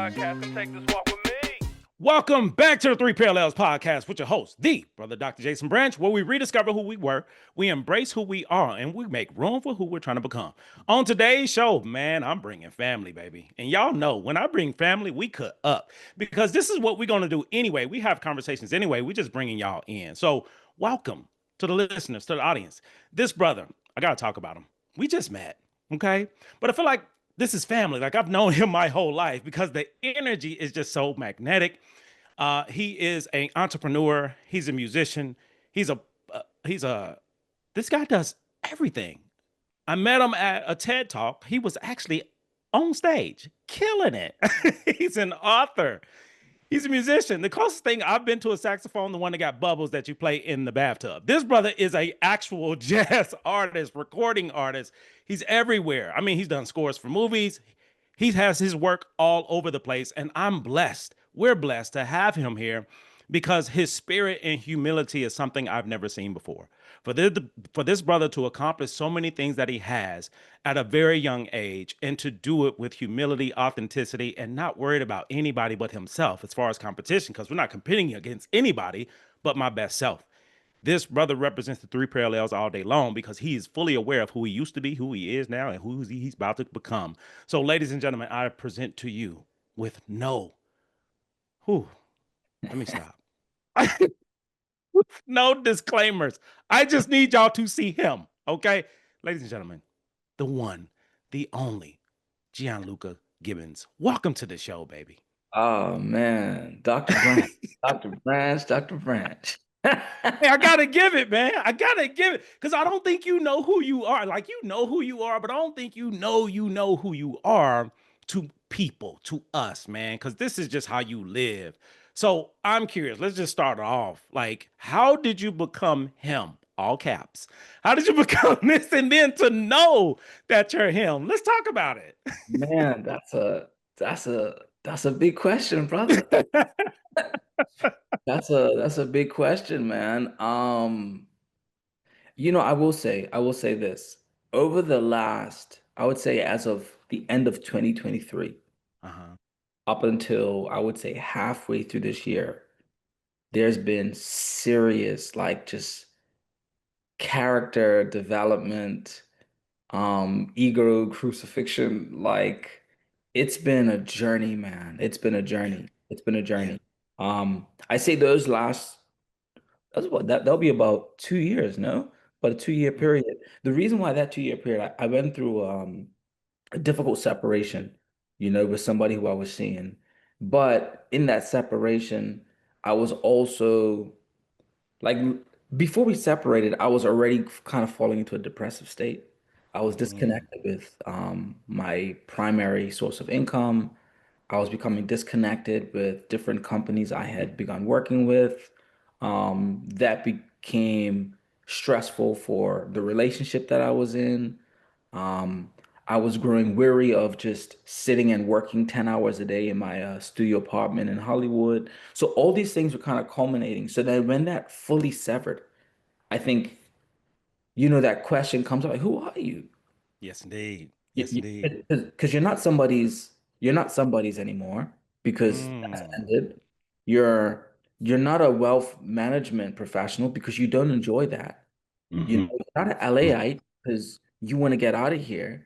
podcast and take this walk with me. Welcome back to the Three Parallels podcast with your host, the brother Dr. Jason Branch, where we rediscover who we were, we embrace who we are, and we make room for who we're trying to become. On today's show, man, I'm bringing family, baby. And y'all know when I bring family, we cut up because this is what we're going to do anyway. We have conversations anyway. We're just bringing y'all in. So welcome to the listeners, to the audience. This brother, I got to talk about him. We just met, okay? But I feel like this is family. Like I've known him my whole life because the energy is just so magnetic. He is an entrepreneur. He's a musician. He's a this guy does everything. I met him at a TED talk. He was actually on stage, killing it. He's an author. He's a musician. The closest thing I've been to a saxophone, the one that got bubbles that you play in the bathtub. This brother is a actual jazz artist, recording artist. He's everywhere. I mean, he's done scores for movies. He has his work all over the place, and I'm blessed. We're blessed to have him here because his spirit and humility is something I've never seen before. For this brother to accomplish so many things that he has at a very young age and to do it with humility, authenticity, and not worried about anybody but himself as far as competition, because we're not competing against anybody but my best self. This brother represents the three parallels all day long because he is fully aware of who he used to be, who he is now, and who he's about to become. So, ladies and gentlemen, I present to you with let me stop. No disclaimers. I just need y'all to see him, okay? Ladies and gentlemen, the one, the only, Gianluca Gibbons. Welcome to the show, baby. Oh man, Dr. Branch, Dr. Branch, Dr. Branch. Hey, I gotta give it, man. I gotta give it because I don't think you know who you are. Like you know who you are, but I don't think you know who you are to people, to us, man. Because this is just how you live. So I'm curious. Let's just start off. Like, how did you become him? All caps. How did you become this, and then to know that you're him? Let's talk about it. Man, that's a big question, brother. That's a big question, man. I will say this. Over the last, I would say as of the end of 2023, Uh-huh. up until I would say halfway through this year, there's been serious, like just character development, ego crucifixion. Like it's been a journey, man. It's been a Yeah. journey. It's been a Yeah. journey. I say those last that's what that'll be about 2 years, no? But a 2 year Mm. period. The reason why that 2 year period, I went through a difficult separation, with somebody who I was seeing. But in that separation, I was also like before we separated, I was already kind of falling into a depressive state. I was Mm. disconnected with my primary source of income. I was becoming disconnected with different companies I had begun working with. That became stressful for the relationship that I was in. Um, I was growing weary of just sitting and working 10 hours a day in my studio apartment in Hollywood. So all these things were kind of culminating. So then when that fully severed, I think, that question comes up like, who are you? Yes, indeed. Yes, indeed. Because you're not somebody's anymore because that's Mm. ended. You're not a wealth management professional because you don't enjoy that. Hmm. You're not an LAite because you want to get out of here.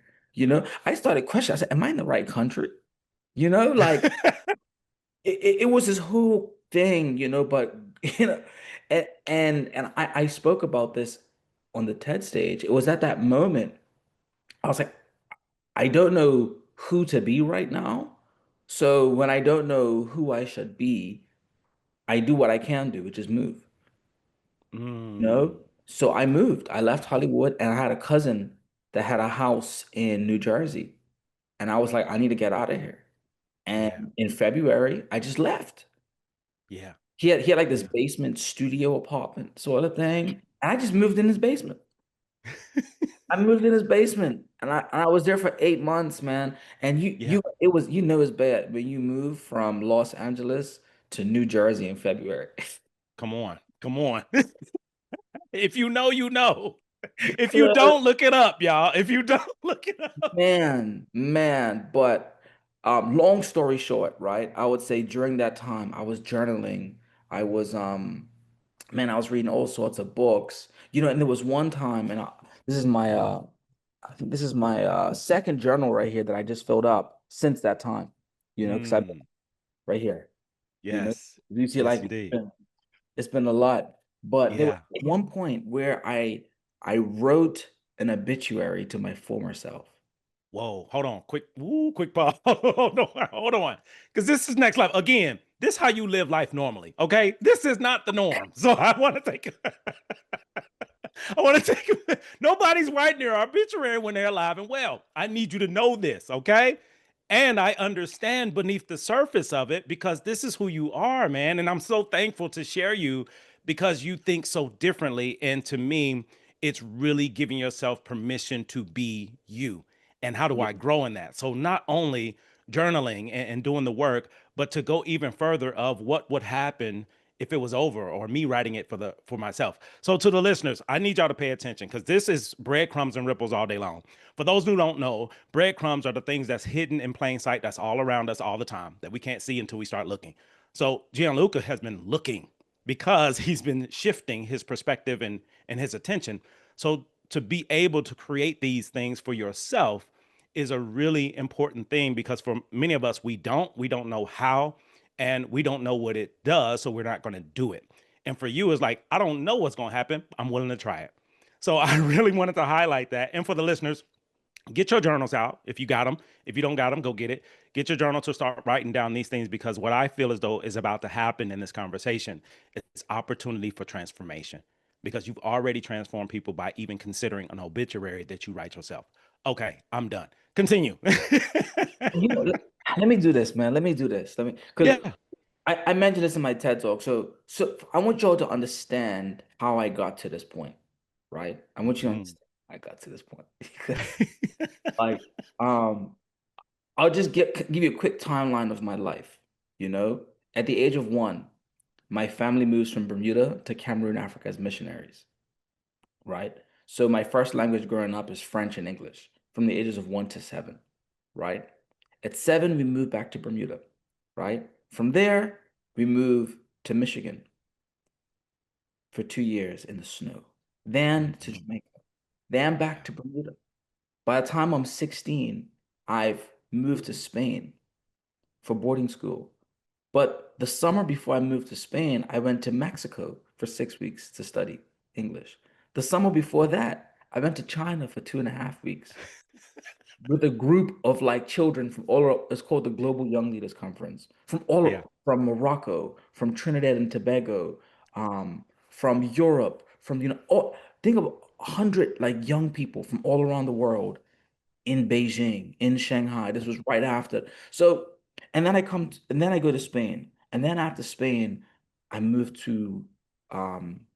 I started questioning. I said, "Am I in the right country?" Like it was this whole thing. But and I spoke about this on the TED stage. It was at that moment I was like, I don't know who to be right now. So when I don't know who I should be, I do what I can do, which is move. You know? Mm. So I moved. I left Hollywood and I had a cousin that had a house in New Jersey. And I was like, I need to get out of here. Yeah. And in February, I just left. Yeah. He had like this Yeah. basement studio apartment sort of thing. And I just moved in his basement. I moved in his basement and I was there for 8 months, man. And Yeah. it's bad when you move from Los Angeles to New Jersey in February. Come on. Come on. If you know, you know. If you don't, look it up, y'all. If you don't, look it up. Man, but Long story short, right? I would say during that time, I was journaling. I was, man, I was reading all sorts of books, and there was one time, this is my, I think this is my second journal right here that I just filled up since that time, because I Mm, right here, you know, yes. you see, Yes, like indeed. it's been a lot, but there was Yeah. one point where I wrote an obituary to my former self. Whoa, hold on. Quick pause. Hold on. Because this is next level. Again, this is how you live life normally. Okay. This is not the norm. So I want to take I want to take nobody's writing their obituary when they're alive and well. I need you to know this, okay? And I understand beneath the surface of it because this is who you are, man. And I'm so thankful to share you because you think so differently. And to me, it's really giving yourself permission to be you. And how do Yeah. I grow in that? So not only journaling and doing the work, but to go even further of what would happen if it was over or me writing it for myself. So to the listeners, I need y'all to pay attention because this is breadcrumbs and ripples all day long. For those who don't know, breadcrumbs are the things that's hidden in plain sight that's all around us all the time that we can't see until we start looking. So Gianluca has been looking because he's been shifting his perspective and his attention. So to be able to create these things for yourself is a really important thing because for many of us we don't know how and we don't know what it does, so we're not going to do it. And for you, it's like, I don't know what's going to happen. I'm willing to try it. So I really wanted to highlight that. And for the listeners, get your journals out if you got them. If you don't got them, go get it. Get your journal to start writing down these things because what I feel as though is about to happen in this conversation is opportunity for transformation because you've already transformed people by even considering an obituary that you write yourself. Okay, I'm done. Continue. You know, let me do this, man. Let me do this. Because Yeah. I mentioned this in my TED talk. So I want y'all to understand how I got to this point, right? I want you to Mm. understand how I got to this point because, like, um, I'll just give you a quick timeline of my life. You know, at the age of 1, my family moves from Bermuda to Cameroon, Africa as missionaries, right? So my first language growing up is French and English from the ages of 1 to 7, right? At 7, we moved back to Bermuda, right? From there, we moved to Michigan for 2 years in the snow, then to Mhm. Jamaica, then back Yeah. to Bermuda. By the time I'm 16, I've moved to Spain for boarding school. But the summer before I moved to Spain, I went to Mexico for 6 weeks to study English. The summer before that, I went to China for 2.5 weeks with a group of like children from all over. It's called the Global Young Leaders Conference from Yeah. from Morocco, from Trinidad and Tobago, from Europe, from think of 100 like young people from all around the world in Beijing, in Shanghai. This was right after. So, and then I go to Spain, and then after Spain, I moved um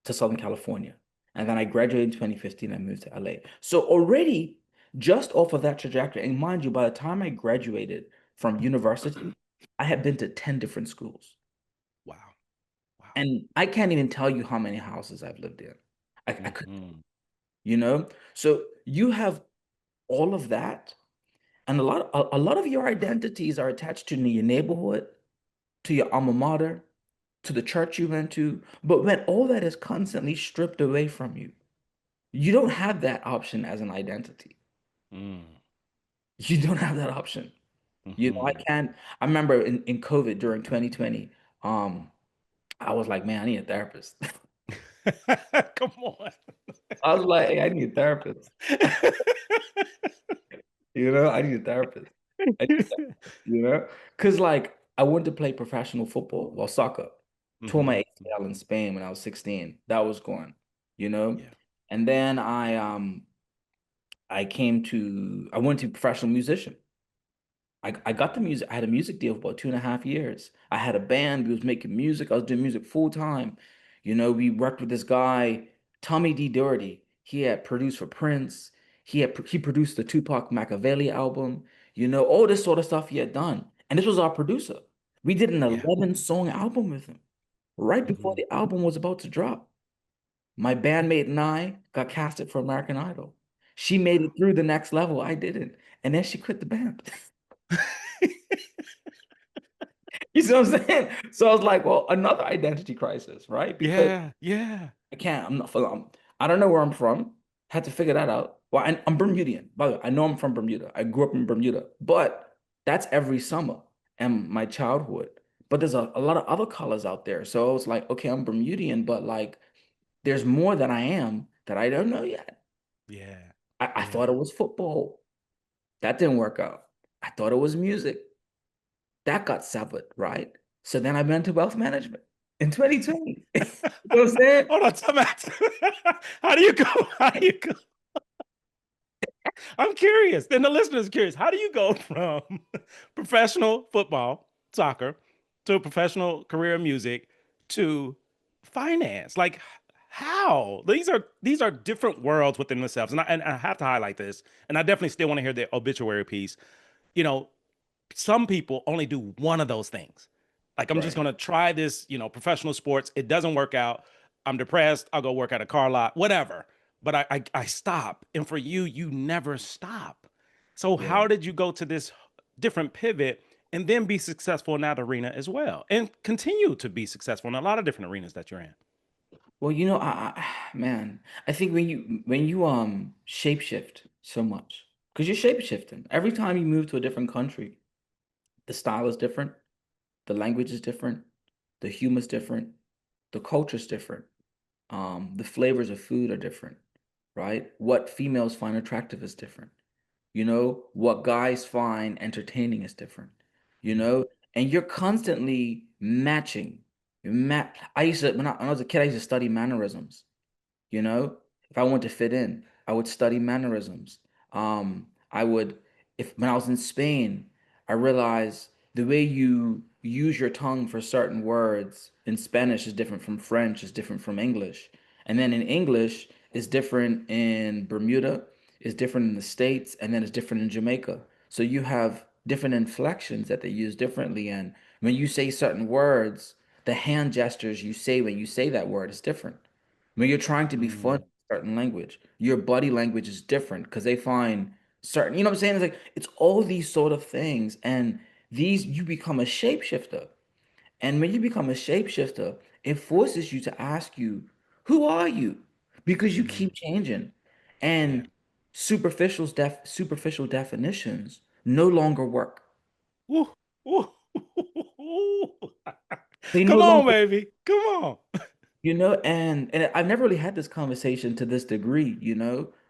to Southern California. And then I graduated in 2015. I moved to LA. So already, just off of that trajectory, and mind you, by the time I graduated from university, I had been to 10 different schools. Wow. Wow. And I can't even tell you how many houses I've lived in. I could, Mhm. you know? So you have all of that. And a lot of your identities are attached to your neighborhood, to your alma mater, to the church you went to. But when all that is constantly stripped away from you, you don't have that option as an identity. Mm. You don't have that option. I Mhm. can't. I remember in COVID during 2020, I was like, man, I need a therapist. Come on. I was like, hey, I need a therapist. I need a therapist. I need a Because like I wanted to play professional football, well, soccer. Tore my Mhm. ACL in Spain when I was 16. That was gone, you know. Yeah. And then I went to professional musician. I got the music. I had a music deal for about 2.5 years. I had a band. We was making music. I was doing music full time. We worked with this guy, Tommy D. Doherty. He had produced for Prince. He produced the Tupac Machiavelli album. All this sort of stuff he had done. And this was our producer. We did an Yeah. 11-song album with him right before Mhm. the album was about to drop. My bandmate and I got casted for American Idol. She made it Wow. through the next level. I didn't. And then she quit the band. You see what I'm saying? So I was like, well, another identity crisis, right? Because Yeah, yeah. I can't, I'm not, I don't know where I'm from. Had to figure that out. Well, I'm Bermudian. By the way, I know I'm from Bermuda. I grew up in Bermuda, but that's every summer and my childhood. But there's a lot of other colors out there. So I was like, okay, I'm Bermudian, but like there's more than I am that I don't know yet. Yeah. I thought Yeah. it was football. That didn't work out. I thought it was music. That got severed, right? So then I went to wealth management in 2020. You know what I'm saying? Hold on, time out. How do you go? How do you go? I'm curious, and the listener's curious. How do you go from professional football, soccer, to a professional career in music to finance? Like, how? These are different worlds within themselves, and I have to highlight this. And I definitely still want to hear the obituary piece. You know, some people only do one of those things. Like, I'm just Right. gonna try this, professional sports. It doesn't work out. I'm depressed. I'll go work at a car lot, whatever. But I stop. And for you, you never stop. So Yeah. how did you go to this different pivot and then be successful in that arena as well? And continue to be successful in a lot of different arenas that you're in. Well, man, I think when you shapeshift so much, because you're shapeshifting. Every time you move to a different country, the style is different, the language is different, the humor's different, the culture's different. The flavors of food are different, right? What females find attractive is different. What guys find entertaining is different, you Mm, know, and you're constantly matching. I used to, when I was a kid, I used to study mannerisms. If I want to fit in, I would study mannerisms. I would, if when I was in Spain, I realized the way you use your tongue for certain words in Spanish is different from French, is different from English. And then in English is different in Bermuda, is different in the States, and then it's different in Jamaica. So you have different inflections that they use differently. And when you say certain words, the hand gestures you say when you say that word is different. When you're trying to be fun mm, in a certain language, your body language is different because they find certain, you know what I'm saying? It's like it's all these sort of things. And these you become a shapeshifter. And when you become a shapeshifter, it forces you to ask you, who are you? Because you mm. keep changing. Yeah. And superficial definitions no longer work. Woo, woo. They no Come on, longer baby. Come on. and I've never really had this conversation to this degree,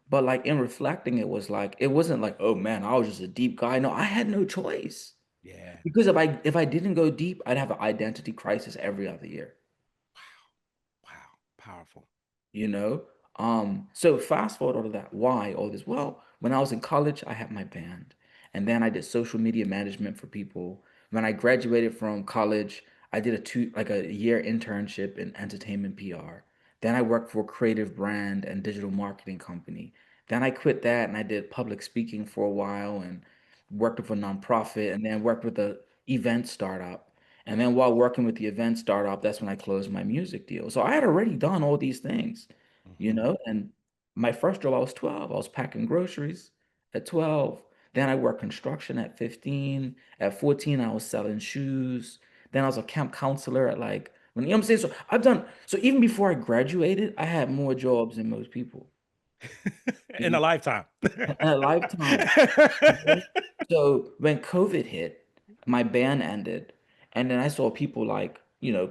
but like in reflecting, it was like it wasn't like, oh man, I was just a deep guy. No, I had no choice Yeah. because if I didn't go deep, I'd have an identity crisis every other year. Wow. Powerful. you know? So fast forward all of that. Why all this? Well, when I was in college, I had my band, and then I did social media management for people. When I graduated from college, I did a year internship in entertainment PR. Then I worked for a creative brand and digital marketing company. Then I quit that and I did public speaking for a while and worked with a nonprofit and then worked with a event startup. And then while working with the event startup, that's when I closed my music deal. So I had already done all these things, Hmm. and my first job, I was 12. I was packing groceries at 12. Then I worked construction at 15. At 14, I was selling shoes. Then I was a camp counselor at like, you know what I'm saying? So even before I graduated, I had more jobs than most people In a lifetime. in a lifetime. So when COVID hit, my band ended, and then I saw people like,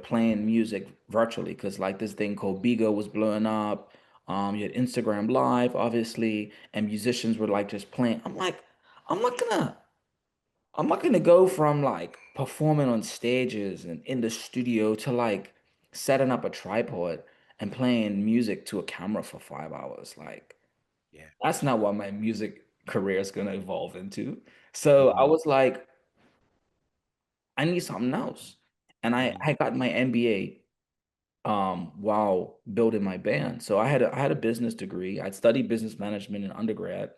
playing music virtually because like this thing called Bigo was blowing up. You had Instagram Live, obviously, and musicians were like just playing. I'm like, I'm not gonna, I'm not gonna go from like performing on stages and in the studio to like setting up a tripod and playing music to a camera for 5 hours. Like, Yeah. that's not what my music career is going to evolve into. So I Hmm. was like, I need something else. And I got my MBA while building my band. So I had a business degree. I'd studied business management in undergrad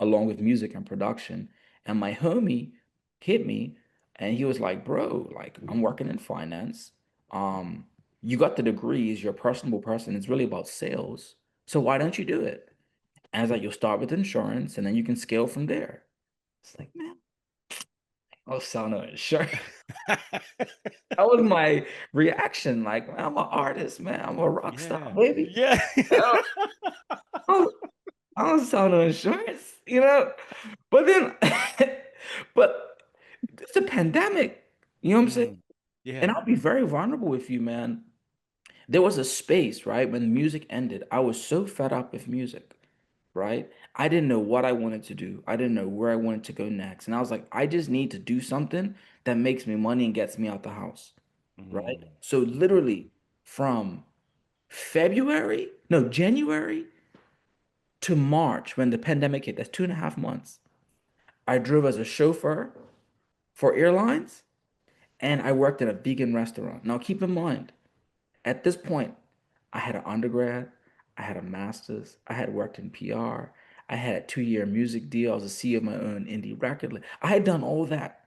along with music and production. And my homie hit me and he was like, bro, like I'm working in finance. Um, you got the degrees, you're a personable person. It's really about sales. So why don't you do it? And I was like, you'll start with insurance and then you can scale from there. It's like, man. I was selling no insurance. That was my reaction. Like, man, I'm an artist, man. I'm a rock star, Yeah. baby. Yeah. I don't, I don't sell no insurance, you know? But then, but it's a pandemic. You know what I'm saying? Mm, yeah. And I'll be very vulnerable with you, man. There was a space, right? When music ended, I was so fed up with music, right? I didn't know what I wanted to do. I didn't know where I wanted to go next. And I was like, I just need to do something that makes me money and gets me out the house, right? Mm, So literally from January to March when the pandemic hit, that's 2.5 months. I drove as a chauffeur for airlines and I worked at a vegan restaurant. Now keep in mind, at this point, I had an undergrad, I had a master's, I had worked in PR, I had a 2-year music deal, I was a CEO of my own indie record label. I had done all that.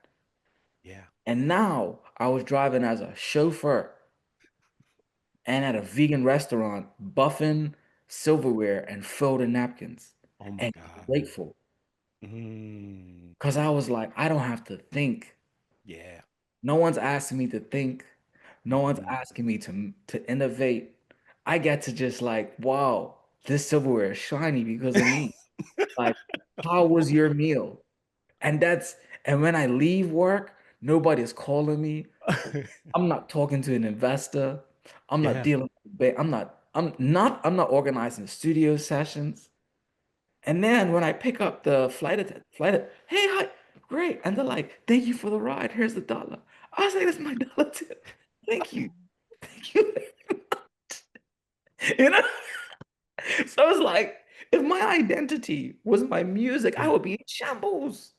yeah. And now I was driving as a chauffeur and at a vegan restaurant, buffing silverware and folding napkins Oh my and God. grateful. Mm, Because I was like, I don't have to think. yeah. No one's asking me to think. No one's Mhm. asking me to innovate. I get to just like, wow, this silverware is shiny because of me. Like, how was your meal? And and when I leave work, nobody's calling me. I'm not talking to an investor. I'm not Yeah. dealing with, I'm not organizing studio sessions. And then when I pick up the hey, hi, great. And they're like, thank you for the ride. Here's the dollar. I was like, that's my dollar too. Thank you. Thank you. You know? So it's like, if my identity was my music, I Yeah. would be in shambles.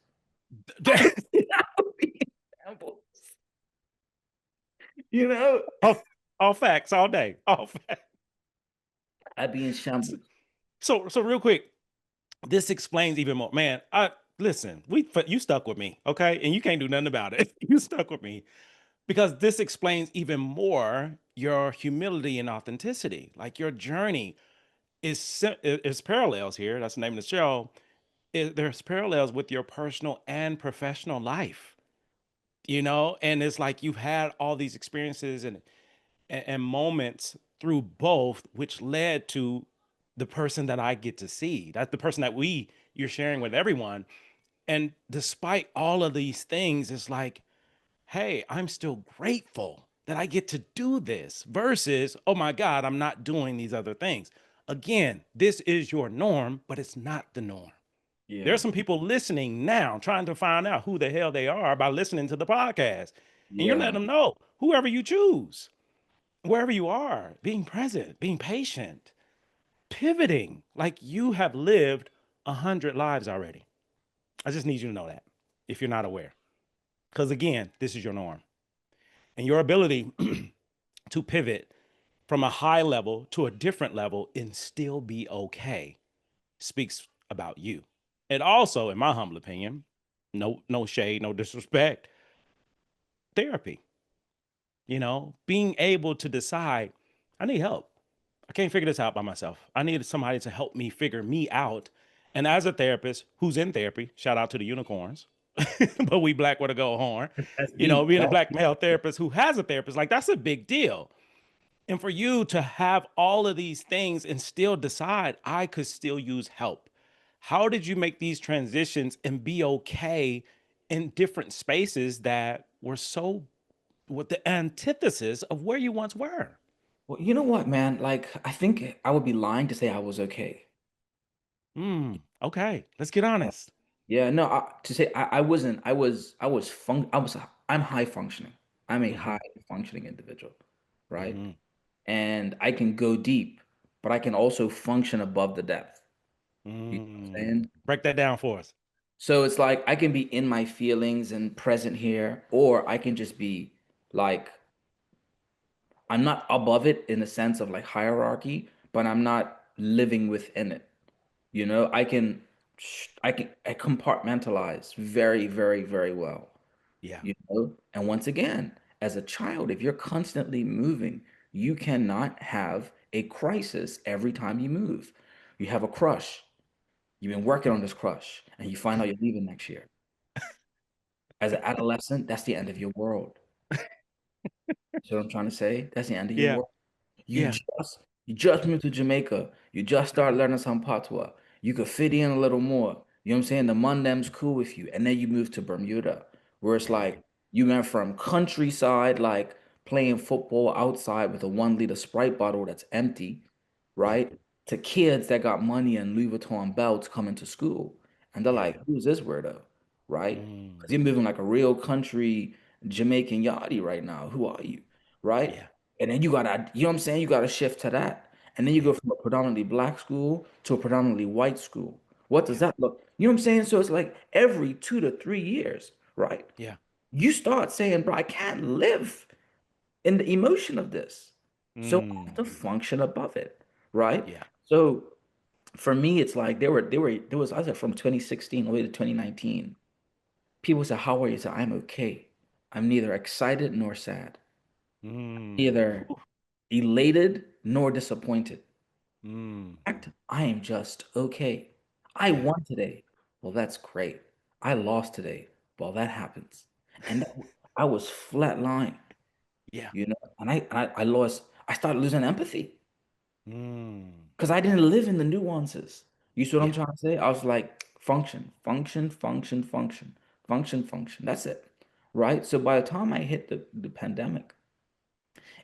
I would be in shambles. You know? all facts all day. All facts. I'd be in shambles. So real quick, this explains even more. Man, I listen, you stuck with me, okay? And you can't do nothing about it. You stuck with me because this explains even more your humility and authenticity. Like your journey is parallels here. That's the name of the show. There's parallels with your personal and professional life, and it's like you've had all these experiences and moments through both, which led to the person that I get to see. That's the person that you're sharing with everyone. And despite all of these things, it's like, hey, I'm still grateful that I get to do this versus, oh my God, I'm not doing these other things. Again, this is your norm, but it's not the norm. Yeah. There's some people listening now trying to find out who the hell they are by listening to the podcast. And you're letting Yeah. them know whoever you choose, wherever you are, being present, being patient, pivoting like you have lived 100 lives already. I just need you to know that if you're not aware. Because again, this is your norm. And your ability to pivot from a high level to a different level and still be okay speaks about you. And also, in my humble opinion, no shade, no disrespect, therapy, being able to decide, I need help. I can't figure this out by myself. I need somebody to help me figure me out. And as a therapist who's in therapy, shout out to the unicorns, but we black with a gold horn, That's deep. being a black male therapist who has a therapist, like that's a big deal. And for you to have all of these things and still decide I could still use help. How did you make these transitions and be okay in different spaces that were so with the antithesis of where you once were? Well, you know what, man? Like, I think I would be lying to say I was okay. Okay. Let's get honest. Yeah, no, to say I wasn't, I'm high functioning. I'm a Mm-hmm. high functioning individual, right? Mm-hmm. And I can go deep, but I can also function above the depth. You know what I'm saying? Break that down for us. So it's like I can be in my feelings and present here, or I can just be like, I'm not above it in the sense of like hierarchy, but I'm not living within it. You know, I compartmentalize very, very, very well. Yeah. You know, and once again, as a child, if you're constantly moving, you cannot have a crisis every time you move. You have a crush. You've been working on this crush, and you find out you're leaving next year. As an adolescent, that's the end of your world. See what I'm trying to say? That's the end of your Yeah. world. You Yeah. just you just moved to Jamaica. You just start learning some patois. You could fit in a little more. You know what I'm saying? The Mundem's cool with you. And then you move to Bermuda, where it's Yeah. like you went from countryside, like playing football outside with a 1 liter Sprite bottle that's empty, Yeah. right? To kids that got money and Louis Vuitton belts coming to school. And they're like, Yeah. who's this weirdo? Right? Mm. Because you're moving like a real country Jamaican yachty right now. Who are you? Right? Yeah. And then you gotta, you know what I'm saying? You gotta shift to that. And then you go Yeah. from a predominantly black school to a predominantly white school. What does Yeah. that look? You know what I'm saying? So it's like every 2 to 3 years, right? Yeah. You start saying, bro, I can't live in the emotion of this. So I have Mm. to function above it, right? Yeah. So for me, it's like there was I said from 2016 all the way to 2019. People say, how are you? I said, I'm okay. I'm neither excited nor sad, Mm. neither elated nor disappointed. Mm. Fact, I am just okay. I Yeah. won today. Well, that's great. I lost today. Well, that happens. And I was flatline, Yeah. and I lost, I started losing empathy Mm. because I didn't live in the nuances. You see what I'm Yeah. trying to say? I was like, function, function, function, function, function, function. That's it. Right? So by the time I hit the pandemic,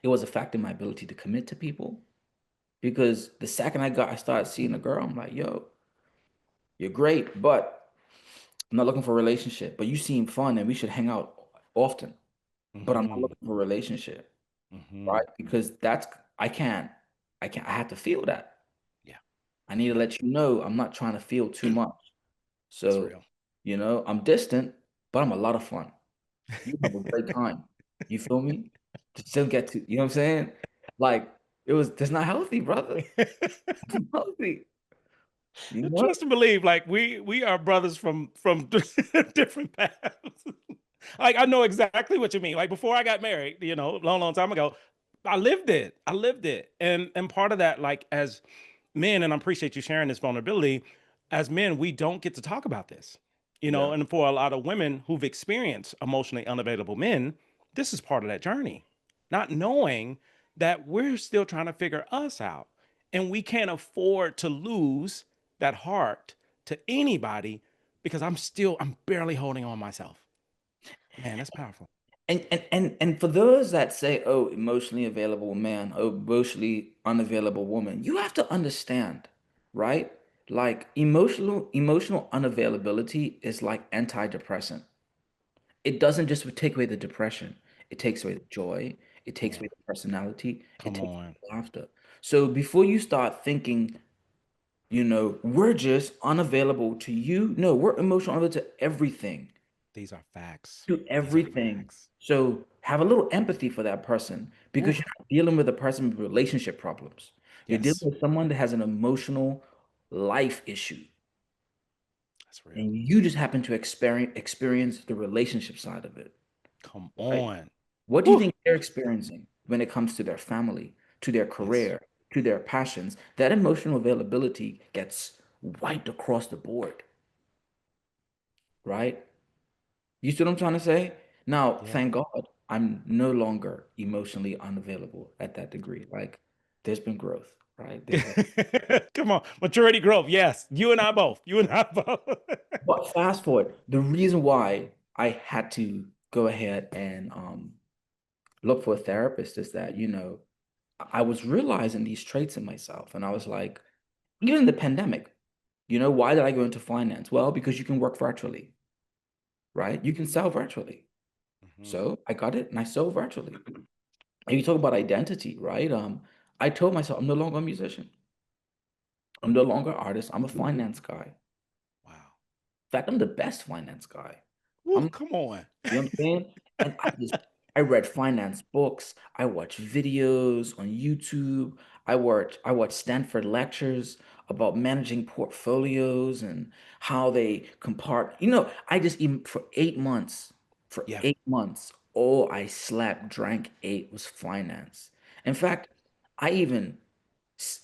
it was affecting my ability to commit to people because the second I started seeing a girl, I'm like, yo, you're great, but I'm not looking for a relationship. But you seem fun and we should hang out often. But I'm not Mm-hmm. looking for a relationship, Mm-hmm. right? Because I can't, I have to feel that. Yeah. I need to Yeah. let you know I'm not trying to feel too much. That's So, real. I'm distant, but I'm a lot of fun. You have a great time. You feel me? To still get to, you know what I'm saying? Like, that's not healthy, brother. It's not healthy. You know? Trust and believe, like we are brothers from different paths. Like I know exactly what you mean. Like before I got married, long time ago, I lived it. I lived it. And part of that, like as men, and I appreciate you sharing this vulnerability, as men, we don't get to talk about this. Yeah. And for a lot of women who've experienced emotionally unavailable men, this is part of that journey. Not knowing that we're still trying to figure us out. And we can't afford to lose that heart to anybody because I'm barely holding on myself. Man, that's powerful. And for those that say, oh, emotionally available man, oh, emotionally unavailable woman, you have to understand, right? Like emotional unavailability is like antidepressant. It doesn't just take away the depression, it takes away the joy, it takes Yeah. away the personality, it Come takes away on. the laughter. So before you start thinking, we're just unavailable to you, no, we're emotional unavailable to everything. These are facts. To These are everything. facts. So have a little empathy for that person Ooh, because you're not dealing with a person with relationship problems. You're dealing yes, with someone that has an emotional life issue, that's real. and you just happen to experience the relationship side of it, Come right? on. What do you Ooh, think they're experiencing when it comes to their family, to their yes. career, to their passions? That emotional availability gets wiped across the board, right? You see what I'm trying to say? Now, Yeah. thank God, I'm no longer emotionally unavailable at that degree. Like, there's been growth, right? Come on. Maturity growth. Yes. You and I both. You and I both. But fast forward, the reason why I had to go ahead and look for a therapist is that, I was realizing these traits in myself, and I was like, even in the pandemic, why did I go into finance? Well, because you can work virtually, right? You can sell virtually. Mhm. So I got it and I sold virtually. And you talk about identity, right? I told myself I'm no longer a musician. I'm no longer an artist. I'm a finance guy. Wow. In fact, I'm the best finance guy. Ooh, I'm, come on. you know what I'm saying? And I read finance books. I watch videos on YouTube. I watch Stanford lectures about managing portfolios and how they compart. I just even for Yeah. 8 months, all I slept, drank, ate was finance. In fact, I even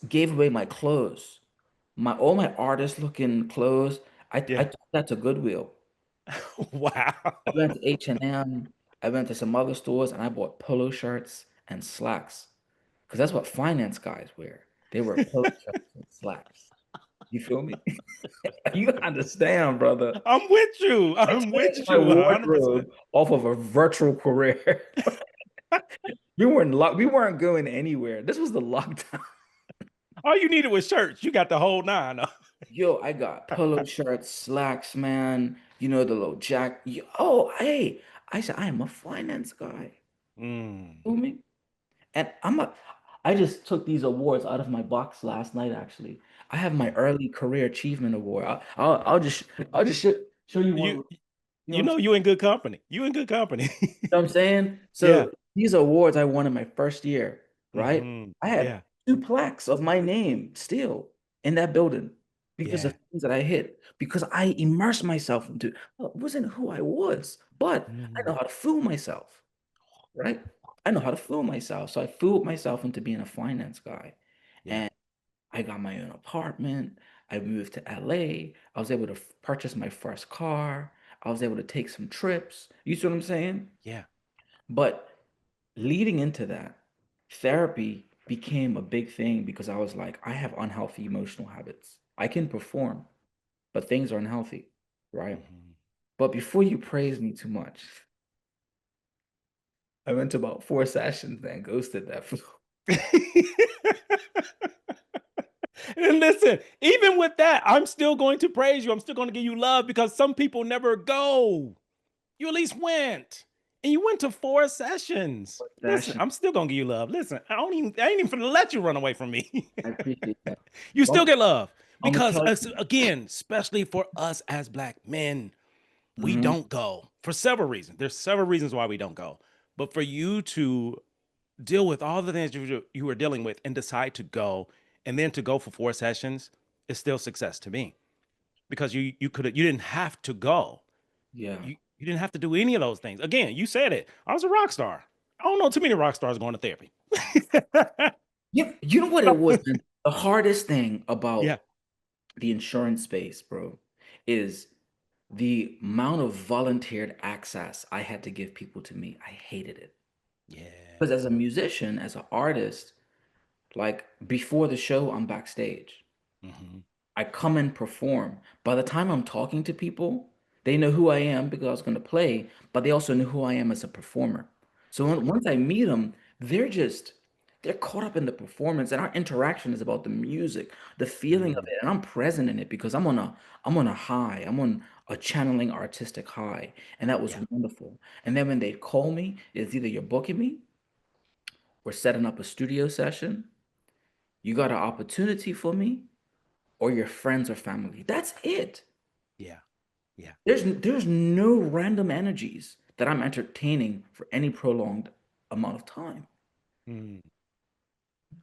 gave away my clothes. All my artist looking clothes, I Yeah. took that to Goodwill. Wow. I went to H&M, I went to some other stores and I bought polo shirts and slacks. Because that's what finance guys wear. They wear polo shirts and slacks. You feel me? You understand, brother. I'm with you. I I'm changed with my you 100%. wardrobe off of a virtual career. We weren't going anywhere. This was the lockdown. All you needed was shirts. You got the whole nine. Yo, I got polo shirts, slacks, man. You know the little jack. Oh, hey, I said I am a finance guy. Mm. Feel me? And I just took these awards out of my box last night, actually. I have my Yeah. early career achievement award. I'll just show you one. You You know you what I'm know you in good company. You in good company. know what I'm saying? Yeah. So these awards I won in my first year, right? I had Yeah. two plaques of my name still in that building because of Yeah. things that I hit, because I immersed myself into well, it wasn't who I was, but I know Mm. how to fool myself, right? I know how to fool myself. So I fooled myself into being a finance guy. Yeah. And I got my own apartment. I moved to LA. I was able to purchase my first car. I was able to take some trips. You see what I'm saying? Yeah. But leading into that, therapy became a big thing because I was like, I have unhealthy emotional habits. I can perform, but things are unhealthy, right? Mhm. But before you praise me too much, I went to about 4 sessions and ghosted that flow. And listen, even with that, I'm still going to praise you. I'm still going to give you love because some people never go. You at least went. And you went to 4 sessions. Listen, Session. I'm still gonna give you love. Listen, I ain't even finna let you run away from me. I appreciate that. You still Well, get love. I'm gonna Because tell you. again, especially for us as black men, we Mhm. don't go for several reasons. There's several reasons why we don't go. But for you to deal with all the things you were dealing with and decide to go and then to go for 4 sessions is still success to me because you didn't have to go. Yeah. You didn't have to do any of those things. Again, you said it. I was a rock star. I don't know too many rock stars going to therapy. You know what it was, man? The hardest thing Yeah. about the insurance space, bro, is the amount of volunteered access I had to give people to me. I hated it. Because Yeah. as a musician, as an artist, like before the show, I'm backstage. Hmm. I come and perform. By the time I'm talking to people, they know who I am because I was going to play, but they also know who I am as a performer. So Yeah. once I meet them, they're caught up in the performance, and our interaction is about the music, the feeling of Mm. it, and I'm present in it because I'm on a high. I'm on a channeling artistic high, and that was Yeah. wonderful. And then when they call me, it's either you're booking me, we're setting up a studio session, you got an opportunity for me, or your friends or family. That's it. Yeah. Yeah. There's no random energies that I'm entertaining for any prolonged amount of time. Mm.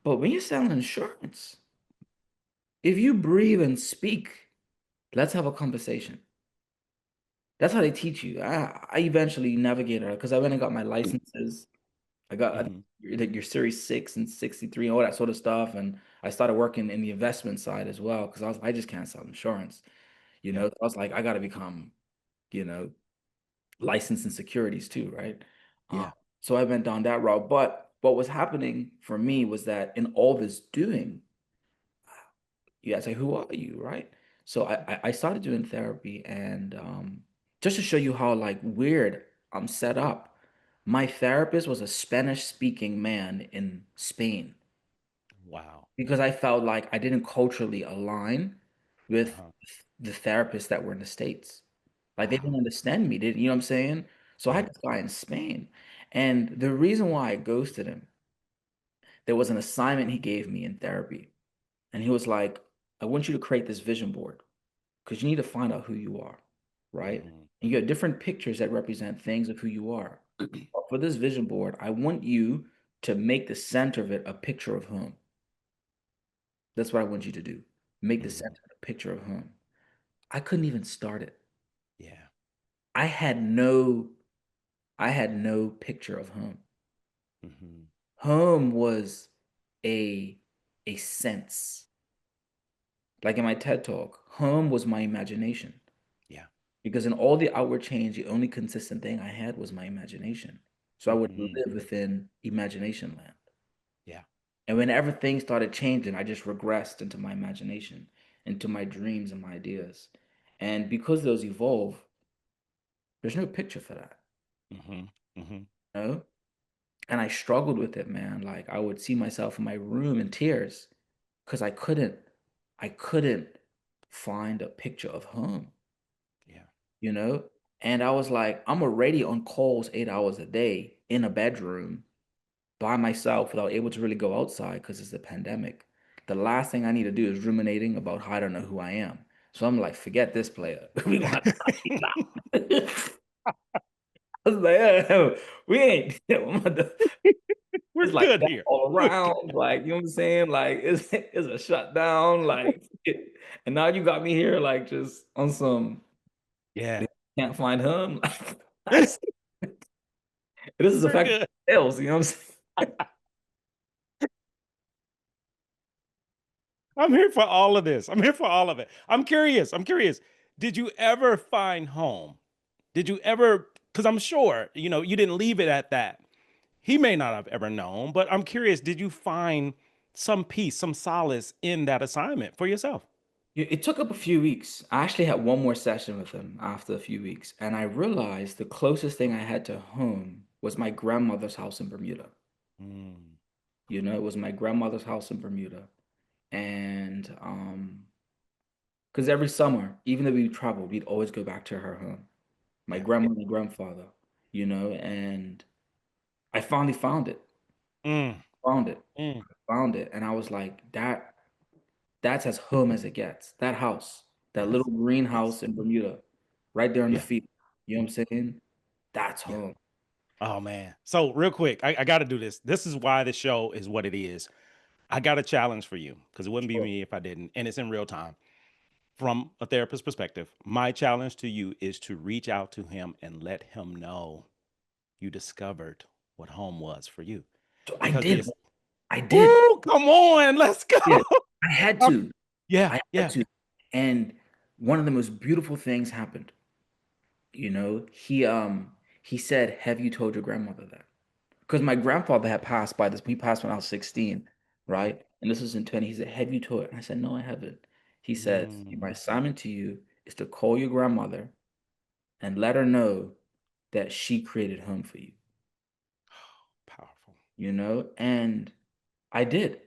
But when you're selling insurance, if you breathe and speak, let's have a conversation. That's how they teach you. I eventually navigated because I went and got my licenses. I got Hmm. like your Series 6 and 63 and all that sort of stuff. And I started working in the investment side as well because I just can't sell insurance. Yeah. I was like, I got to become, you know, licensed in securities too, right? Um, Yeah. so I went down that route. But what was happening for me was that in all this doing, you guys say, who are you, right? So I started doing therapy, and just to show you how like weird I'm set up, my therapist was a Spanish speaking man in Spain Wow. because I felt like I didn't culturally align with Uh-huh. the therapists that were in the States. Like they didn't Wow. understand me. You know what I'm saying? So I had Yeah. this guy in Spain. And the reason why I ghosted him, there was an assignment he gave me in therapy. And he was like, I want you to create this vision board because you need to find out who you are, right? Hmm. And you have different pictures that represent things of who you are. But for this vision board, I want you to make the center of it a picture of whom. That's what I want you to do. Make the Hmm. center a picture of whom. I couldn't even start it. Yeah. I had no I had no picture of whom. Hmm. Home was a a sense. Like in my TED talk, home was my imagination. Yeah. because in all the outward change, the only consistent thing I had was my imagination. So I would Mhm. live within imagination land. Yeah. And whenever things started changing, I just regressed into my imagination, into my dreams and my ideas. And because those evolve, there's no picture for that, Mhm. Mhm. you know? And I struggled with it, man. Like I would see myself in my room in tears because I couldn't find a picture of home, Yeah. you know? And I was like, I'm already on calls 8 hours a day in a bedroom by myself without able to really go outside because it's a pandemic. The last thing I need to do is ruminating about how I don't know who I am. So I'm like, forget this player. We gonna have to fight now. I was like, yeah, we ain't. We're It's like good that here. all We're good. around. Like, you know what I'm saying? Like, it's a shutdown. Like, and now you got me here, like, just on some Yeah. can't find him. Like, this is We're affecting good. sales. You know what I'm saying? I'm here for all of this. I'm here for all of it. I'm curious. I'm curious. Did you ever find home? Did you ever? Because I'm sure, you didn't leave it at that. He may not have ever known, but I'm curious, did you find some peace, some solace in that assignment for yourself? It took up a few weeks. I actually had one more session with him after a few weeks, and I realized the closest thing I had to home was my grandmother's house in Bermuda. Mm, It was my grandmother's house in Bermuda. And because every summer, even though we traveled, we'd always go back to her home, my yeah. grandmother and grandfather, and I finally found it, Mm, found it, mm, found it. And I was like, that's as home as it gets. That house, that yes. little green Yes. house in Bermuda, right there in the Yeah. field. You know what I'm saying? That's Yeah. home. Oh man. So real quick, I got to do this. This is why the show is what it is. I got a challenge for you because it wouldn't be Sure. me if I didn't, and it's in real time. From a therapist perspective, my challenge to you is to reach out to him and let him know you discovered what home was for you. So I Because did. if, I did. woo, come on, let's go. Yeah. I had Um, to. yeah, I had yeah. to. And one of the most beautiful things happened. He said, "Have you told your grandmother that?" Because my grandfather had passed by this. He passed when I was 16, Yeah. right? And this was in 20. He said, "Have you told her?" And I said, "No, I haven't." He says, "My Mm, assignment to you is to call your grandmother and let her know that she created home for you." powerful. And I did.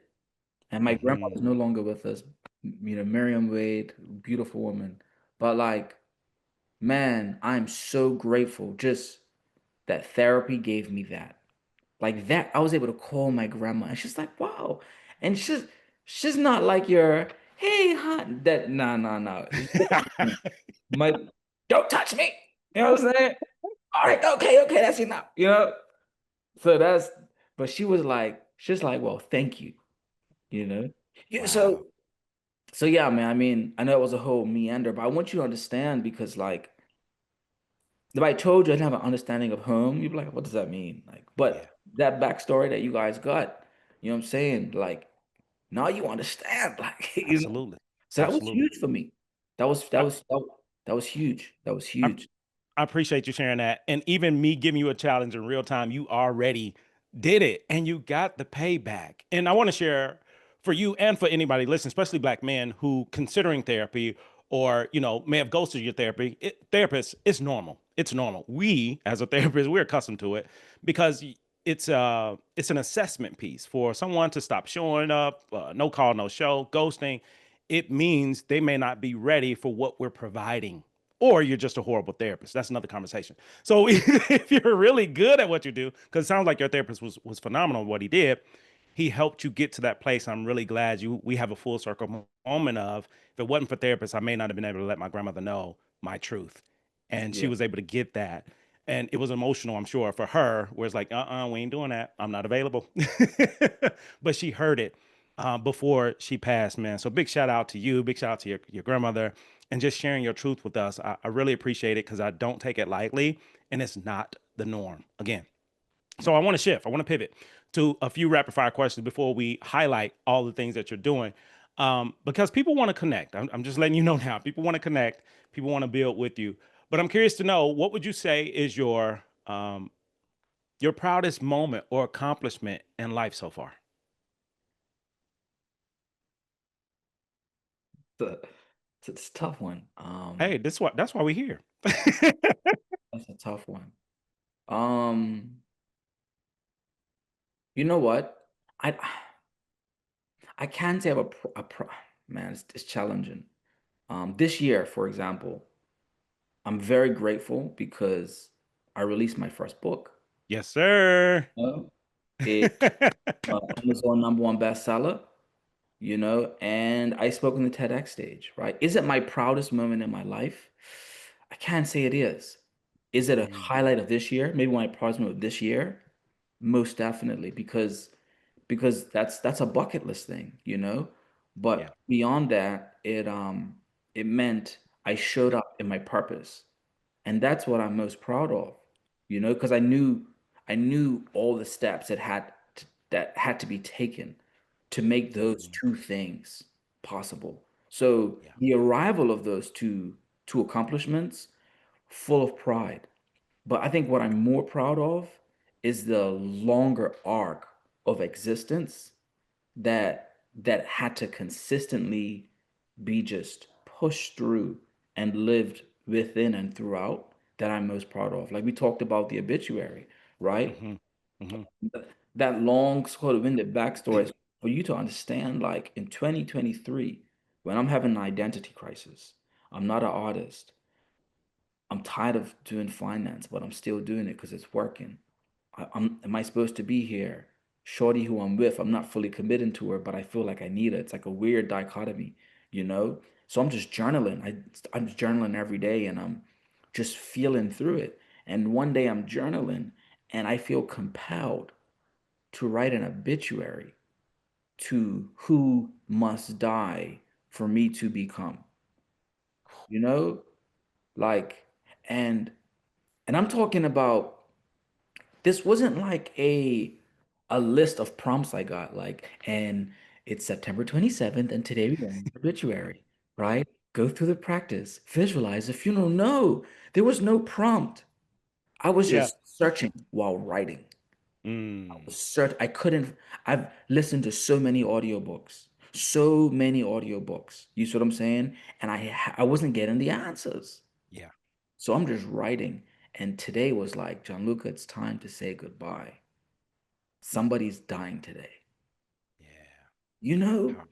And my Hmm. grandmother's no longer with us. Miriam Wade, beautiful woman. But like, man, I'm so grateful just that therapy gave me that. Like that, I was able to call my grandma, and she's like, "Wow," and she's not like your, "Hey, hon," that no, no, no. My, don't touch me. You know what I'm saying? All right, okay, okay, that's enough. So but she's like, "Well, thank you." You know. Yeah. Wow. So yeah, man. I mean, I know it was a whole meander, but I want you to understand because like if I told you I didn't have an understanding of home, you'd be like, what does that mean? Like, Yeah, but that backstory that you guys got, you know what I'm saying? Like, now you understand. Like, absolutely. so that was Absolutely. huge for me. That was huge. That was I, huge. I appreciate you sharing that. And even me giving you a challenge in real time, you already did it and you got the payback. And I want to share for you and for anybody listening, especially black men who considering therapy or, may have ghosted your therapist, it's normal. It's normal. We as a therapist, we're accustomed to it because it's an assessment piece for someone to stop showing up, no call, no show, ghosting. It means they may not be ready for what we're providing, or you're just a horrible therapist. That's another conversation. So if you're really good at what you do, because it sounds like your therapist was phenomenal at what he did, he helped you get to that place. I'm really glad we have a full circle moment of if it wasn't for therapists, I may not have been able to let my grandmother know my truth. And she Yeah. was able to get that. And it was emotional, I'm sure, for her, where it's like, we ain't doing that. I'm not available. But she heard it before she passed, man. So big shout out to you. Big shout out to your grandmother and just sharing your truth with us. I really appreciate it because I don't take it lightly and it's not the norm. Again, so I want to shift. I want to pivot to a few rapid fire questions before we highlight all the things that you're doing. Because people want to connect. I'm just letting you know now. People want to connect. People want to build with you. But I'm curious to know, what would you say is your proudest moment or accomplishment in life so far? The, it's a tough one. Hey, that's why we're here. That's a tough one. Um, you know what? I I can't say I have man, it's challenging. This year, for example, I'm very grateful because I released my first book. Yes, sir. Uh, It Amazon #1 bestseller, and I spoke on the TEDx stage, right? Is it my proudest moment in my life? I can't say it is. Is it a Mm, highlight of this year? Maybe my proudest moment of this year? Most definitely, because that's a bucket list thing. yeah. But beyond that, it meant I showed up in my purpose. And that's what I'm most proud of, because I knew all the steps that had to be taken to make those Mhm. two things possible. So Yeah. the arrival of those two accomplishments, full of pride. But I think what I'm more proud of is the longer arc of existence that had to consistently be just pushed through and lived within and throughout that I'm most proud of. Like we talked about the obituary, right? Hmm. Hmm. That long sort of winded backstory is for you to understand, like in 2023, when I'm having an identity crisis, I'm not an artist. I'm tired of doing finance, but I'm still doing it because it's working. Am I supposed to be here? Shorty who I'm with, I'm not fully committed to her, but I feel like I need her. It's like a weird dichotomy, you know? So I'm just journaling. I'm just journaling every day and I'm just feeling through it. And one day I'm journaling and I feel compelled to write an obituary to who must die for me to become, you know? Like, and and I'm talking about this wasn't like a list of prompts I got, like, and it's September 27th, and today we're going to obituary, right? Go through the practice, visualize the funeral. No, there was no prompt. I was Yeah. just searching while writing. Mm, I couldn't, I've listened to so many audiobooks. You see what I'm saying? And I wasn't getting the answers. yeah. So I'm just writing. And today was like, Gianluca, it's time to say goodbye. Somebody's dying today, Yeah. you know? Power.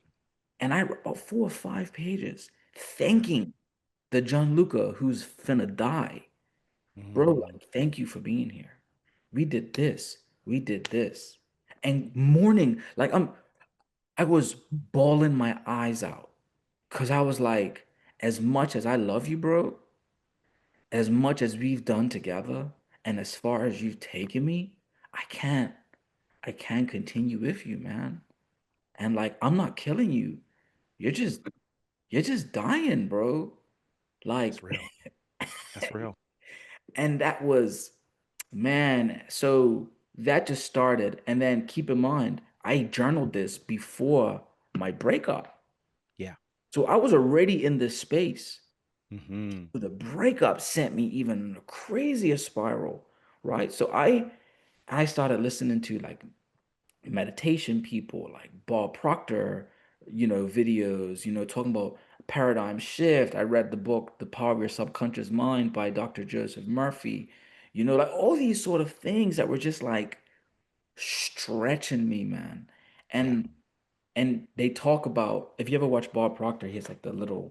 And I wrote about 4 or 5 pages thanking the Gianluca who's finna die. Bro, Mm, like, thank you for being here. We did this. We did this. And mourning, like I was bawling my eyes out because I was like, as much as I love you, bro, as much as we've done together, and as far as you've taken me, I can't, I can't continue with you, man. And like, I'm not killing you. You're just you're just dying, bro. that's Like, real. That's real. and that was, man, so that just started. And then keep in mind, I journaled this before my breakup. Yeah. So I was already in this space. Hmm. So the breakup sent me even a crazier spiral, right? So I started listening to like meditation people like Bob Proctor, videos, talking about paradigm shift. I read the book The Power of Your Subconscious Mind by Dr. Joseph Murphy, like all these sort of things that were just like stretching me, man. Yeah. And they talk about, if you ever watch Bob Proctor, he has like the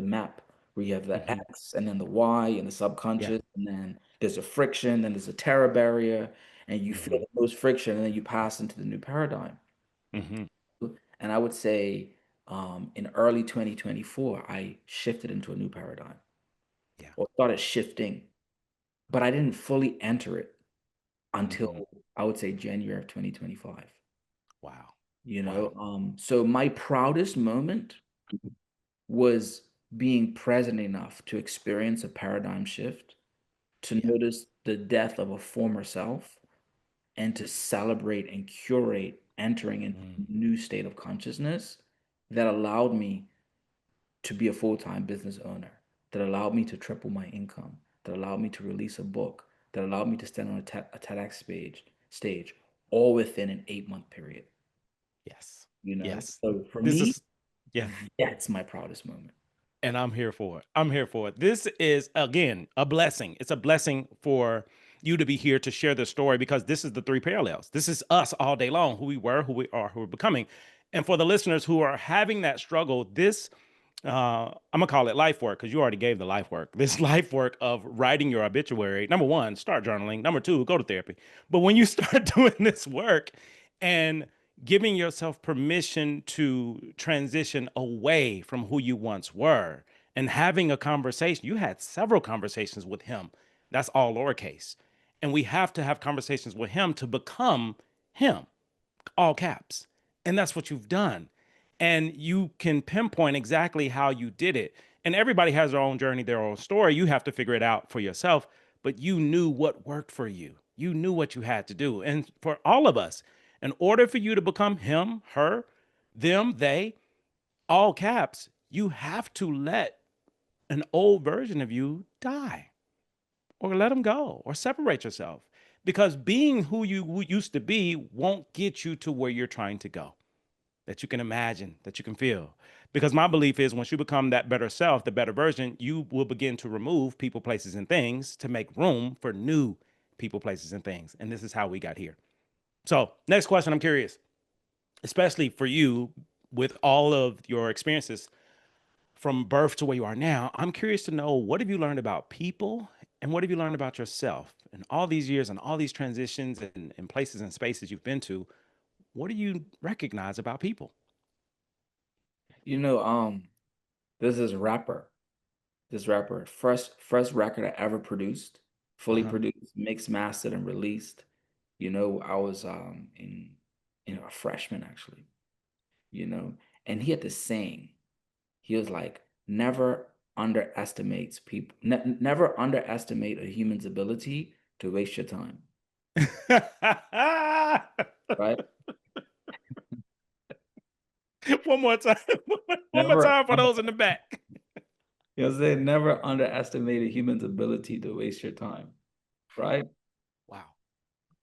map where you have the Hmm. X and then the Y and the Yeah. subconscious, and then there's a friction, then there's a terror barrier, and you feel Hmm. the most friction, and then you pass into the new paradigm. Hmm. And I would say in early 2024, I shifted into a new paradigm Yeah. or started shifting, but I didn't fully enter it Hmm. until I would say January of 2025. Wow. You know, Wow. so my proudest moment was being present enough to experience a paradigm shift, to Yeah. notice the death of a former self, and to celebrate and curate entering into Mm, a new state of consciousness that allowed me to be a full-time business owner. that allowed me to triple my income, that allowed me to release a book, that allowed me to stand on a TEDx stage, all within an 8-month period. Yes. You know, Yes. so for This me, is, yeah. that's my proudest moment. And I'm here for it. I'm here for it. This is, again, a blessing. It's a blessing for you to be here to share this story because this is the three parallels. This is us all day long, who we were, who we are, who we're becoming. And for the listeners who are having that struggle, this I'm gonna call it life work because you already gave the life work. This life work of writing your obituary. Number one, start journaling. Number two, go to therapy. But when you start doing this work and giving yourself permission to transition away from who you once were and having a conversation, you had several conversations with him. That's all lowercase. And we have to have conversations with him to become him, all caps. And that's what you've done. And you can pinpoint exactly how you did it. And everybody has their own journey, their own story. You have to figure it out for yourself. But you knew what worked for you. You knew what you had to do. And for all of us, in order for you to become him, her, them, they, all caps, you have to let an old version of you die or let them go or separate yourself because being who you used to be won't get you to where you're trying to go, that you can imagine, that you can feel. Because my belief is once you become that better self, the better version, you will begin to remove people, places, and things to make room for new people, places, and things. And this is how we got here. So, next question, I'm curious, especially for you with all of your experiences from birth to where you are now, I'm curious to know what have you learned about people and what have you learned about yourself in all these years and all these transitions and places and spaces you've been to? What do you recognize about people? You know, there's this rapper, first record I ever produced, fully Uh-huh. produced, mixed, mastered, and released. You know, I was in a freshman actually, you know, and he had this saying. He was like, never underestimate a human's ability to waste your time, right? One more time. One more Never, time for those in the back. you know what I'm saying? Never underestimate a human's ability to waste your time, right? Wow.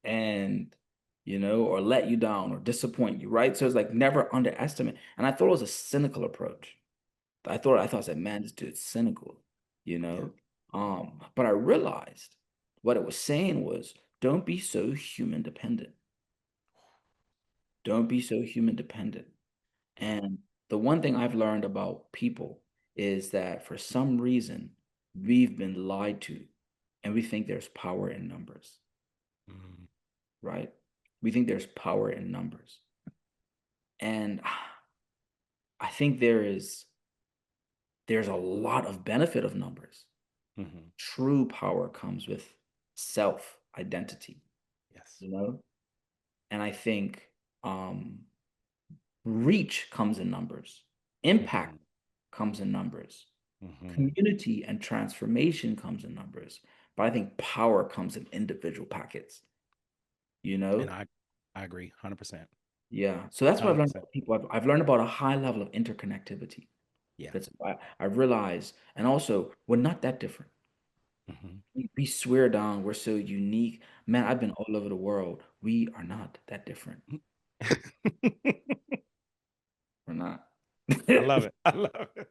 And, or let you down or disappoint you, right? So it's like never underestimate. And I thought it was a cynical approach. I said, man, this dude's cynical, you Yeah. know? But I realized what it was saying was don't be so human dependent. Don't be so human dependent. And the one thing I've learned about people is that for some reason, we've been lied to and we think there's power in numbers, Mm, right? We think there's power in numbers. And I think there's a lot of benefit of numbers. mhm. True power comes with self identity, Yes. you know? And I think um, reach comes in numbers, impact Mhm, comes in numbers, mhm. community and transformation comes in numbers. But I think power comes in individual packets, you And know? I agree 100%. Yeah. So that's what I've learned 100%. about people. I've learned about a high level of interconnectivity. Yeah. I realized, and also, we're not that different. Mhm. We swear down, we're so unique. Man, I've been all over the world. We are not that different. We're not. I love it. I love it.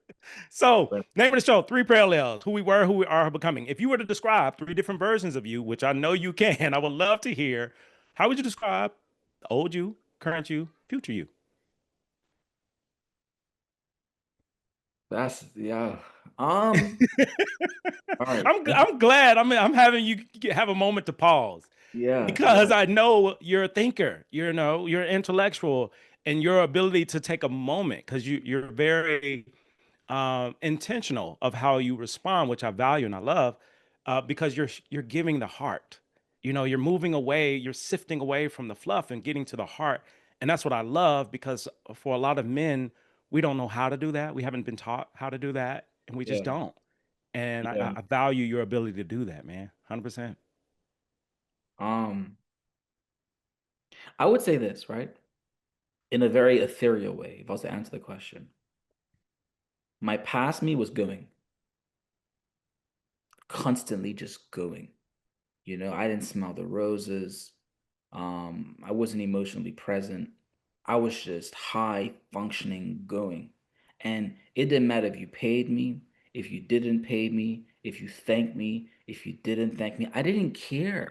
So, But name of the show, Three Parallels, who we were, who we are becoming. If you were to describe three different versions of you, which I know you can, I would love to hear, how would you describe the old you, current you, future you? that's yeah. All right. I'm glad I'm having you have a moment to pause Yeah, because yeah, I know you're a thinker, you're intellectual, and your ability to take a moment because you're very intentional of how you respond, which I value and I love, because you're giving the heart. You're moving away, you're sifting away from the fluff and getting to the heart, and that's what I love because for a lot of men, we don't know how to do that. We haven't been taught how to do that, and we just yeah, don't. And yeah. I value your ability to do that, man. 100%. Um, I would say this, right? In a very ethereal way, if I was to answer the question. My past me was going. constantly just going. I didn't smell the roses. I wasn't emotionally present. I was just high functioning going. And it didn't matter if you paid me, if you didn't pay me, if you thanked me, if you didn't thank me. I didn't care.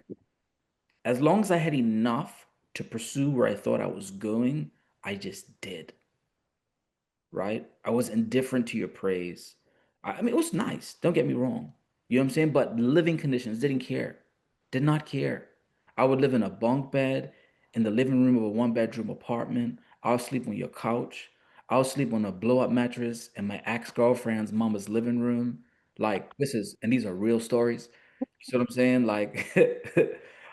As long as I had enough to pursue where I thought I was going, I just did, right? I was indifferent to your praise. I mean, it was nice. Don't get me wrong. You know what I'm saying? But living conditions didn't care. Did not care. I would live in a bunk bed in the living room of a one-bedroom apartment. I'll sleep on your couch. I'll sleep on a blow-up mattress in my ex-girlfriend's mama's living room. Like and these are real stories. You see what I'm saying?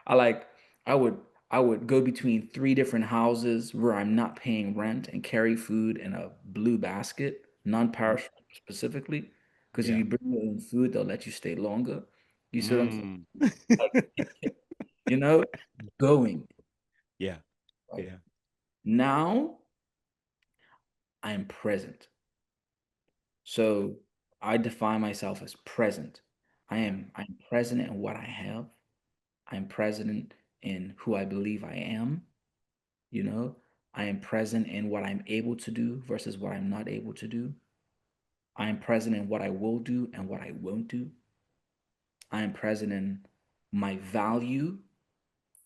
I like, I would I would go between three different houses where I'm not paying rent and carry food in a blue basket, non-perishable specifically, because if Yeah. you bring your own food, they'll let you stay longer. You see what I'm saying? Mm. Like, you know, going, Yeah. right? Yeah. Now I am present. So I define myself as present. Yeah. I'm present in what I have. I'm present in who I believe I am. You know, I am present in what I'm able to do versus what I'm not able to do. I am present in what I will do and what I won't do. I am present in my value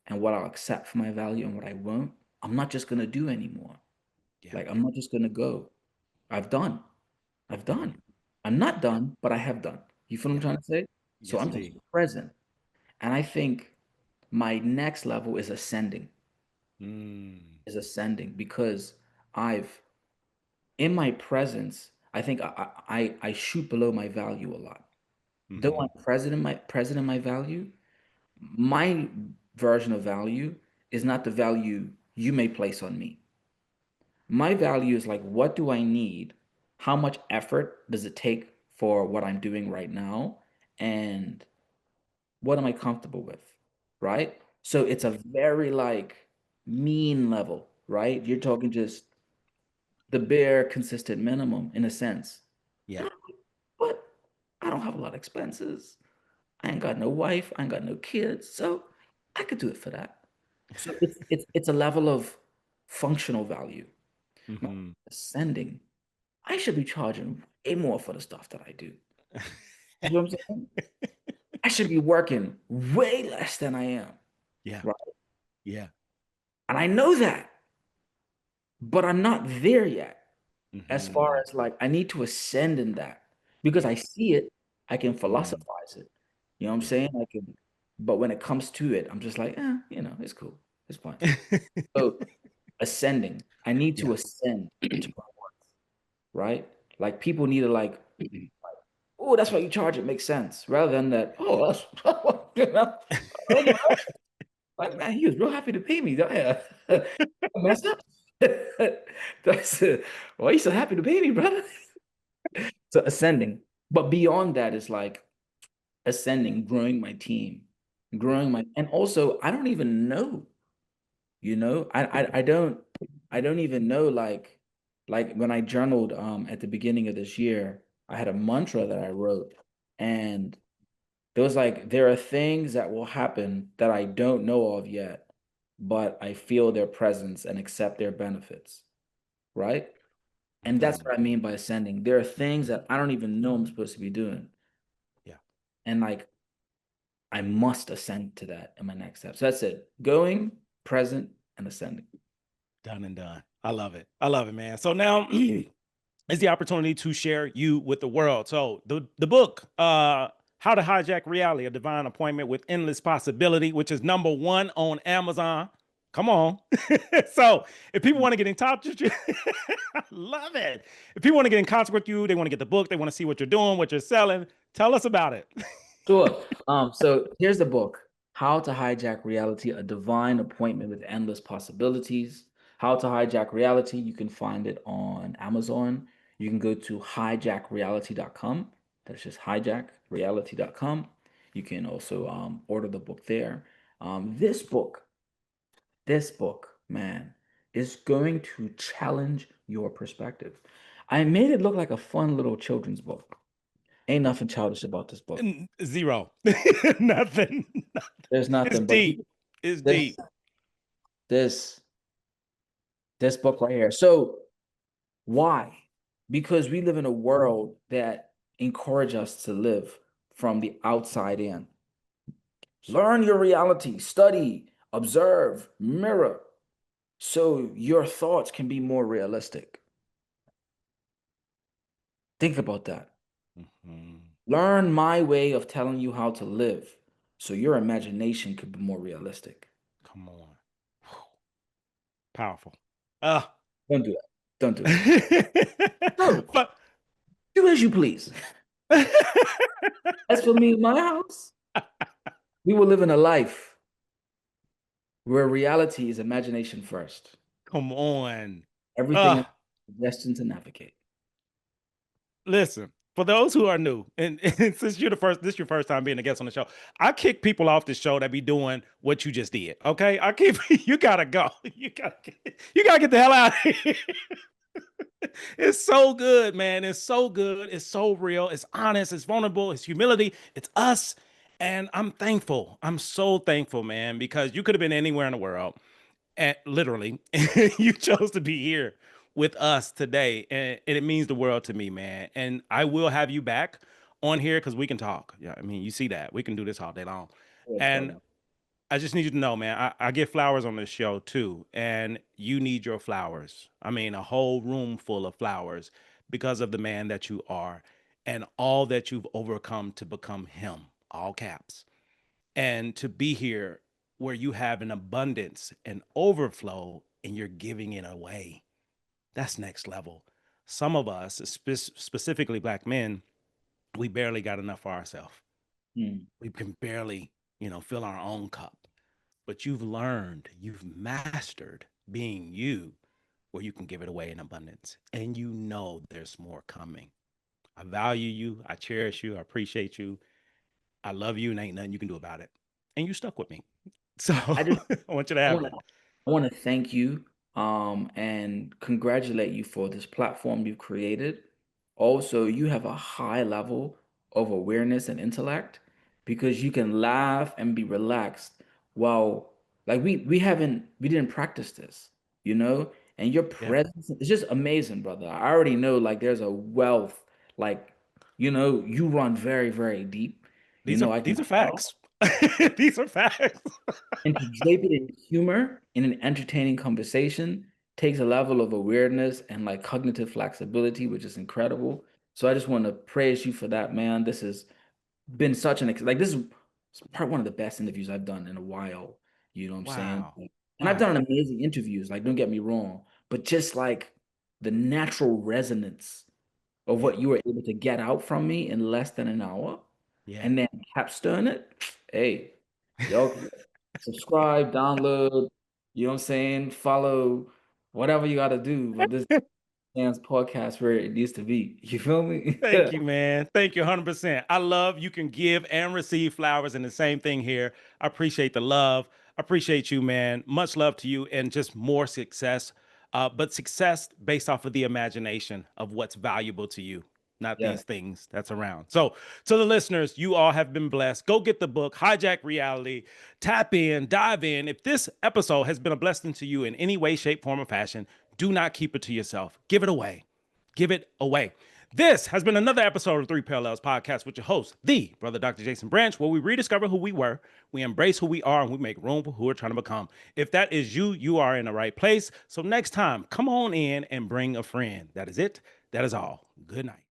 and what I'll accept for my value and what I won't. I'm not just going to do anymore. Yeah. Like, I'm not just going to go. I've done. I've Mhm. done. I'm not done, but I have done. You feel what I'm Yeah. trying to say? So Yes, I'm just indeed. present. And I think my next level Mm. is ascending because I've in my presence, I think I shoot below my value a lot. Though Hmm. I'm present in my value, my version of value is not the value you may place on me. My value is like, what do I need? How much effort does it take for what I'm doing right now? And what am I comfortable with? Right? So it's a Yeah. very like mean level, right? You're talking just the bare consistent minimum in a sense. Yeah. But I don't have a lot of expenses. I ain't got no wife. I ain't got no kids. So I could do it for that. So it's a level of functional value. Now, Hmm. ascending, I should be charging way more for the stuff that I do. You know what I'm saying? I should be working way less than I am. Yeah. Right. Yeah. And I know that, but I'm not there yet. As far Hmm. as like I need to ascend in that because I Yeah. see it, I can Mm. philosophize it. You know what I'm Yeah. saying? I can, but when it comes to it, I'm just like, it's cool. It's fine. So ascending, I need Yeah. to ascend into my worth, right? Like people need to like, oh, that's why you charge it makes sense. Rather than that, oh, that's you know, like, like, man, he was real happy to pay me. Yeah. I messed up. That's why you so happy to pay me, brother? So ascending. But beyond that is like ascending, growing my team, and also I don't even know, I don't even know like when I journaled at the beginning of this year, I had a mantra that I wrote and there was like there are things that will happen that I don't know of yet, but I feel their presence and accept their benefits, right? And that's Hmm. what I mean by ascending. There are things that I don't even know I'm supposed to be doing. Yeah. And like I must ascend to that in my next step. So that's it. Going, present, and ascending. Done and done. I love it. I love it, man. So now is the opportunity to share you with the world. So the book, How to Hijack Reality, A Divine Appointment with Endless Possibility, which is #1 on Amazon. Come on. So if people want to get in touch with you, I love it. If people want to get in contact with you, they want to get the book, they want to see what you're doing, what you're selling, tell us about it. Sure. So here's the book, How to Hijack Reality, A Divine Appointment with Endless Possibilities. How to Hijack Reality, you can find it on Amazon. You can go to hijackreality.com. That's just hijackreality.com. You can also order the book there. This book, man, is going to challenge your perspective. I made it look like a fun little children's book, Ain't nothing childish about this book. Zero. Nothing. There's It's nothing, but deep. It's this deep. this this book right here. So why? Because we live in a world that encourage us to live from the outside in. Learn your reality, study, observe, mirror, so your thoughts can be more realistic. Think about that. Mhm. Learn my way of telling you how to live, so your imagination could be more realistic. Come on. Powerful. Uh, Don't do that. Don't do that. No, but do as you please. As for me and my house, we will live in a life where reality is imagination first. come on. Everything Uh, is suggestion to navigate. Listen, for those who are new, and since this is your first time being a guest on the show, I kick people off the show that be doing what you just did. Okay, I keep you gotta go. You gotta get the hell out of here. It's so good, man. It's so good. It's so real. It's honest. It's vulnerable. It's humility. It's us. And I'm thankful. I'm so thankful, man, because you could have been anywhere in the world. And literally, you chose to be here with us today. And it means the world to me, man. And I will have you back on here because we can talk. Yeah, I mean, you see that. We can do this all day long. Yes, And brother. I just need you to know, man, I get flowers on this show too, and you need your flowers. I mean, a whole room full of flowers because of the man that you are and all that you've overcome to become him, all caps. And to be here where you have an abundance and overflow and you're giving it away. That's next level. Some of us, specifically black men, we barely got enough for ourselves. Hmm. We can barely, fill our own cup, but you've learned, you've mastered being you where you can give it away in abundance. And you know there's more coming. I value you. I cherish you. I appreciate you. I love you, and ain't nothing you can do about it. And you stuck with me. So I just I want you to I have want to that. I want to thank you and congratulate you for this platform you've created. Also, you have a high level of awareness and intellect because you can laugh and be relaxed while like we didn't practice this, you know? And your Yeah. presence is just amazing, brother. I already know like there's a wealth like you run very, very deep. These are I can these are tell. facts. These are facts. And to drape it in humor in an entertaining conversation takes a level of awareness and like cognitive flexibility, which is incredible. So I just want to praise you for that, man. This has been such like this is part one of the best interviews I've done in a while. You know what I'm saying? Wow. And I've done Wow. amazing interviews, like don't get me wrong, but just like the natural resonance of Yeah. what you were able to get out from me in less than an hour Yeah. and then capstone it. Hey, y'all subscribe, download, you know what I'm saying? Follow, whatever you got to do. But this man's podcast where it needs to be. You feel me? Thank you, man. Thank you 100%. I love you can give and receive flowers, and the same thing here. I appreciate the love. I appreciate you, man. Much love to you and just more success. But success based off of the imagination of what's valuable to you, not Yeah. these things that's around. So, to the listeners, you all have been blessed. Go get the book, Hijack Reality. Tap in, dive in. If this episode has been a blessing to you in any way, shape, form, or fashion, do not keep it to yourself. Give it away. Give it away. This has been another episode of Three Parallels Podcast with your host, the brother Dr. Jason Branch, where we rediscover who we were, we embrace who we are, and we make room for who we're trying to become. If that is you, you are in the right place. So next time, come on in and bring a friend. That is it. That is all. Good night.